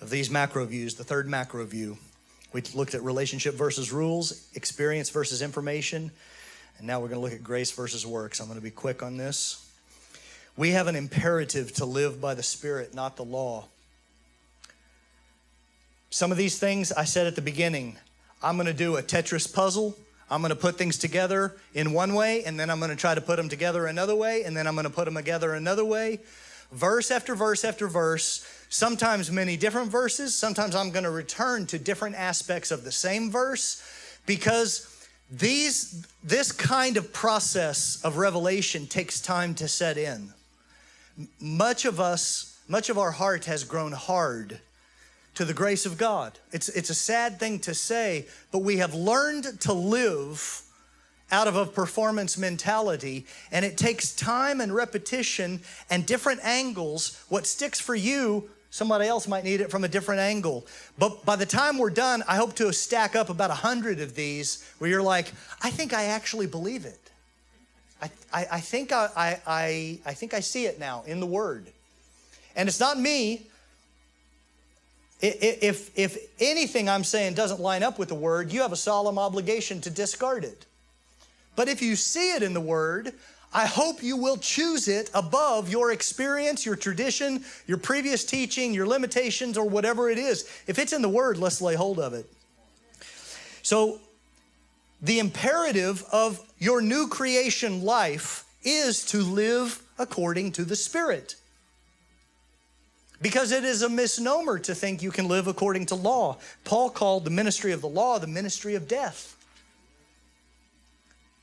of these macro views, the third macro view. We looked at relationship versus rules, experience versus information, and now we're going to look at grace versus works. I'm going to be quick on this. We have an imperative to live by the Spirit, not the law. Some of these things I said at the beginning. I'm going to do a Tetris puzzle. I'm going to put things together in one way, and then I'm going to try to put them together another way, and then I'm going to put them together another way. Verse after verse after verse, sometimes many different verses. Sometimes I'm going to return to different aspects of the same verse, because this kind of process of revelation takes time to set in. Much of our heart has grown hard to the grace of God. It's a sad thing to say, but we have learned to live out of a performance mentality, and it takes time and repetition and different angles. What sticks for you, somebody else might need it from a different angle. But by the time we're done, I hope to stack up about 100 of these where you're like, I think I actually believe it. I think I see it now in the Word. And it's not me. If anything I'm saying doesn't line up with the Word, you have a solemn obligation to discard it. But if you see it in the Word, I hope you will choose it above your experience, your tradition, your previous teaching, your limitations, or whatever it is. If it's in the Word, let's lay hold of it. So the imperative of your new creation life is to live according to the Spirit. Because it is a misnomer to think you can live according to law. Paul called the ministry of the law the ministry of death.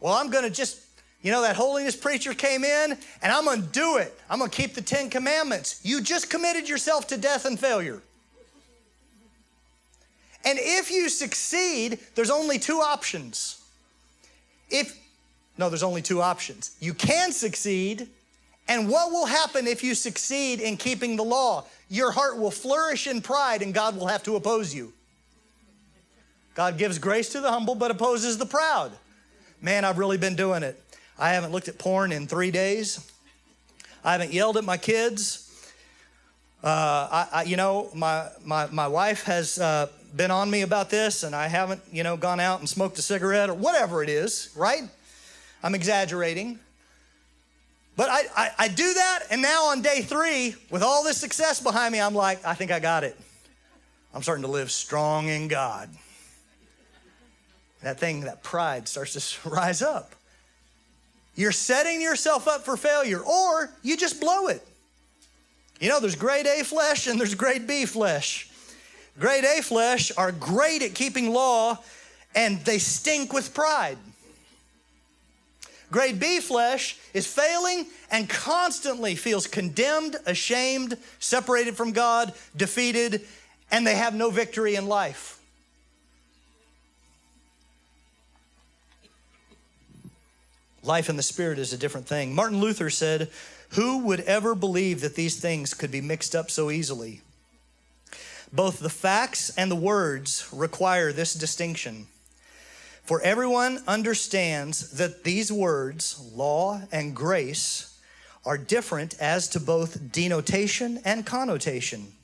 Well, I'm going to just, that holiness preacher came in and I'm going to do it. I'm going to keep the 10 Commandments. You just committed yourself to death and failure. And if you succeed, there's only two options. There's only two options. You can succeed, and what will happen if you succeed in keeping the law? Your heart will flourish in pride, and God will have to oppose you. God gives grace to the humble, but opposes the proud. Man, I've really been doing it. I haven't looked at porn in 3 days. I haven't yelled at my kids. My wife has been on me about this, and I haven't, gone out and smoked a cigarette or whatever it is, right? I'm exaggerating. But I do that, and now on day 3, with all this success behind me, I'm like, I think I got it. I'm starting to live strong in God. That pride starts to rise up. You're setting yourself up for failure, or you just blow it. There's grade A flesh and there's grade B flesh. Grade A flesh are great at keeping law, and they stink with pride. Grade B flesh is failing and constantly feels condemned, ashamed, separated from God, defeated, and they have no victory in life. Life in the Spirit is a different thing. Martin Luther said, "Who would ever believe that these things could be mixed up so easily? Both the facts and the words require this distinction. For everyone understands that these words, law and grace, are different as to both denotation and connotation.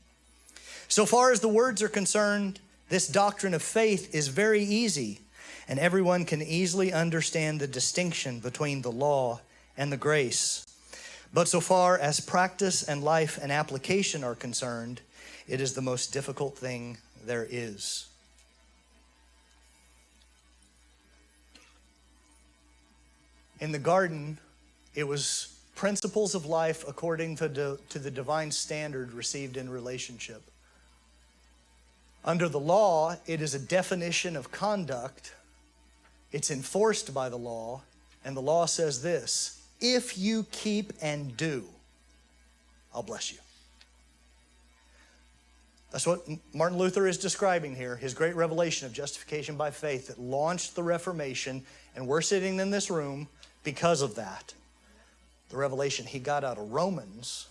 So far as the words are concerned, this doctrine of faith is very easy, and everyone can easily understand the distinction between the law and the grace. But so far as practice and life and application are concerned, it is the most difficult thing there is." In the garden, it was principles of life according to the divine standard received in relationship. Under the law, it is a definition of conduct. It's enforced by the law, and the law says this: if you keep and do, I'll bless you. That's what Martin Luther is describing here, his great revelation of justification by faith that launched the Reformation, and we're sitting in this room because of that. The revelation he got out of Romans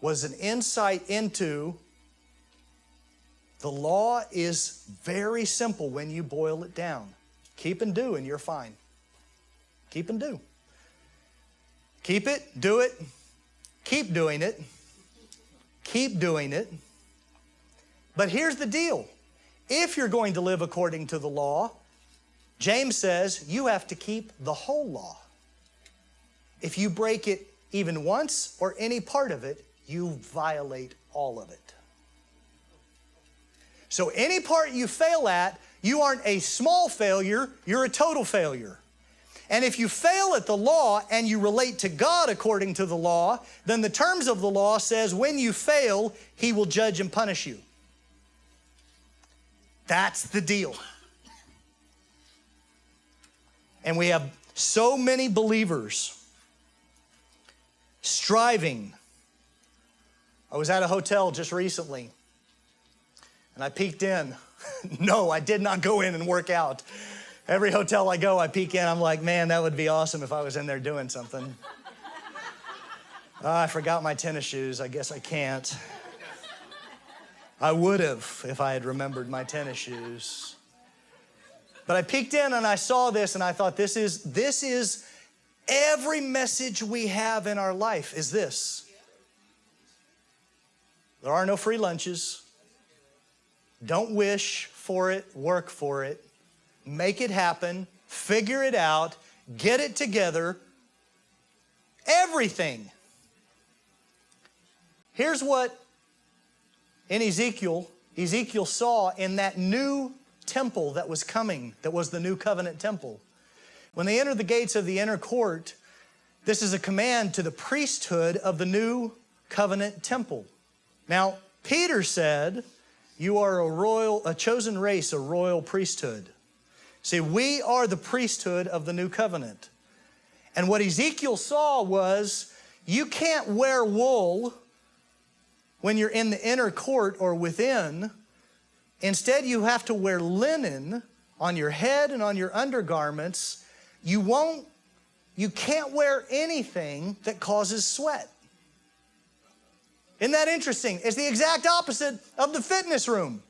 was an insight into the law is very simple when you boil it down. Keep and do, and you're fine. Keep and do. Keep it, do it, keep doing it, Keep doing it. But here's the deal. If you're going to live according to the law, James says you have to keep the whole law. If you break it even once or any part of it, you violate all of it. So any part you fail at, you aren't a small failure, you're a total failure. And if you fail at the law and you relate to God according to the law, then the terms of the law says when you fail, He will judge and punish you. That's the deal. And we have so many believers striving. I was at a hotel just recently, and I peeked in. No, I did not go in and work out. Every hotel I go, I peek in. I'm like, man, that would be awesome if I was in there doing something. I forgot my tennis shoes. I guess I can't. I would have if I had remembered my tennis shoes. But I peeked in and I saw this and I thought, this is every message we have in our life is this. There are no free lunches. Don't wish for it, work for it. Make it happen, figure it out, get it together. Everything. Here's what in Ezekiel saw in that new temple that was coming, that was the new covenant temple. When they entered the gates of the inner court, this is a command to the priesthood of the new covenant temple. Now, Peter said, you are a chosen race, a royal priesthood. See, we are the priesthood of the new covenant. And what Ezekiel saw was, you can't wear wool when you're in the inner court or within. Instead, you have to wear linen on your head and on your undergarments. You can't wear anything that causes sweat. Isn't that interesting? It's the exact opposite of the fitness room.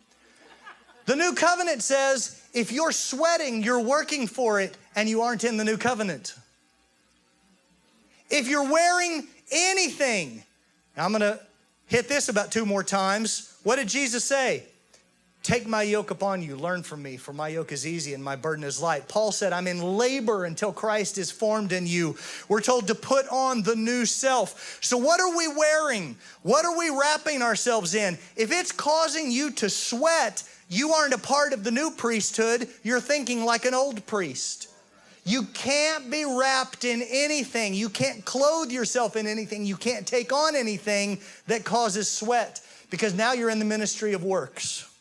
The new covenant says, if you're sweating, you're working for it, and you aren't in the new covenant. If you're wearing anything, I'm going to hit this about 2 more times. What did Jesus say? Take my yoke upon you, learn from me, for my yoke is easy and my burden is light. Paul said, I'm in labor until Christ is formed in you. We're told to put on the new self. So what are we wearing? What are we wrapping ourselves in? If it's causing you to sweat, you aren't a part of the new priesthood. You're thinking like an old priest. You can't be wrapped in anything. You can't clothe yourself in anything. You can't take on anything that causes sweat, because now you're in the ministry of works.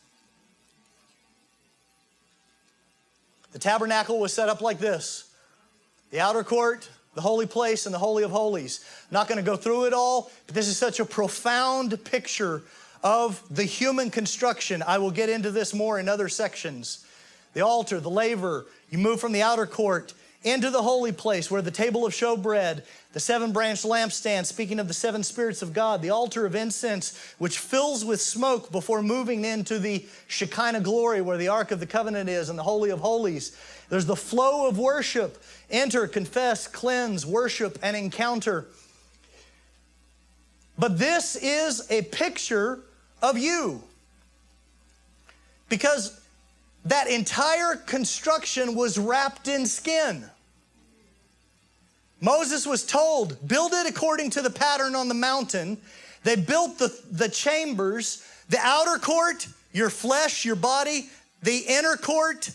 The tabernacle was set up like this. The outer court, the holy place, and the Holy of Holies. Not going to go through it all, but this is such a profound picture of the human construction. I will get into this more in other sections. The altar, the laver, you move from the outer court into the holy place where the table of showbread, the 7-branch lampstand, speaking of the 7 spirits of God, the altar of incense, which fills with smoke before moving into the Shekinah glory where the Ark of the Covenant is, and the Holy of Holies. There's the flow of worship. Enter, confess, cleanse, worship, and encounter. But this is a picture of you, because that entire construction was wrapped in skin. Moses was told, build it according to the pattern on the mountain. They built the chambers, the outer court, your flesh, your body, the inner court,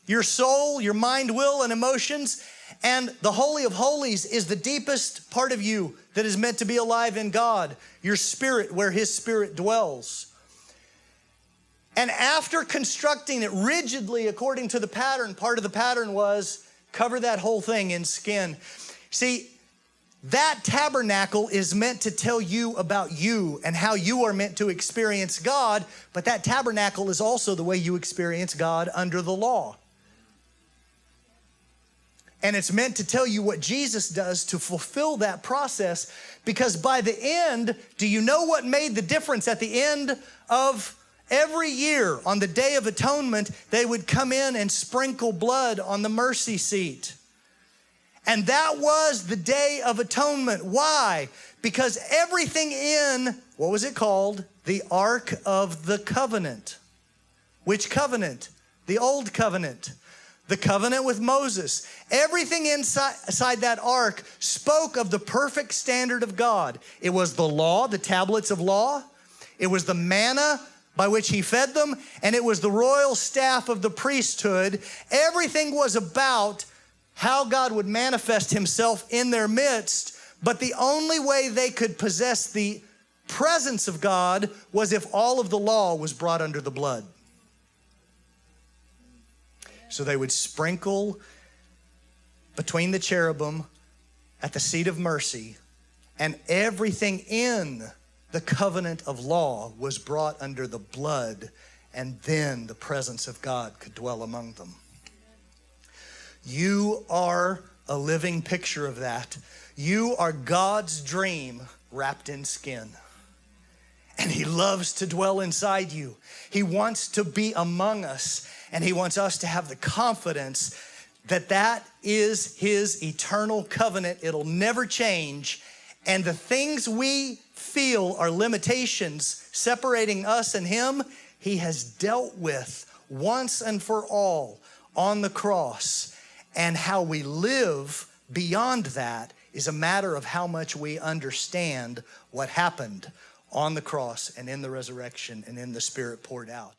your soul, your mind, will, and emotions. And the Holy of Holies is the deepest part of you that is meant to be alive in God, your spirit, where His Spirit dwells. And after constructing it rigidly according to the pattern, part of the pattern was cover that whole thing in skin. See, that tabernacle is meant to tell you about you and how you are meant to experience God, but that tabernacle is also the way you experience God under the law. And it's meant to tell you what Jesus does to fulfill that process, because by the end, do you know what made the difference? At the end of every year, on the Day of Atonement, they would come in and sprinkle blood on the mercy seat. And that was the Day of Atonement. Why? Because everything in What was it called? The Ark of the Covenant. Which covenant? The Old Covenant. The covenant with Moses. Everything inside that ark spoke of the perfect standard of God. It was the law, the tablets of law. It was the manna by which he fed them. And it was the royal staff of the priesthood. Everything was about how God would manifest himself in their midst. But the only way they could possess the presence of God was if all of the law was brought under the blood. So they would sprinkle between the cherubim at the seat of mercy, and everything in the covenant of law was brought under the blood, and then the presence of God could dwell among them. You are a living picture of that. You are God's dream wrapped in skin. And he loves to dwell inside you. He wants to be among us, and he wants us to have the confidence that that is his eternal covenant. It'll never change. And the things we feel are limitations separating us and him, he has dealt with once and for all on the cross. And how we live beyond that is a matter of how much we understand what happened on the cross and in the resurrection and in the Spirit poured out.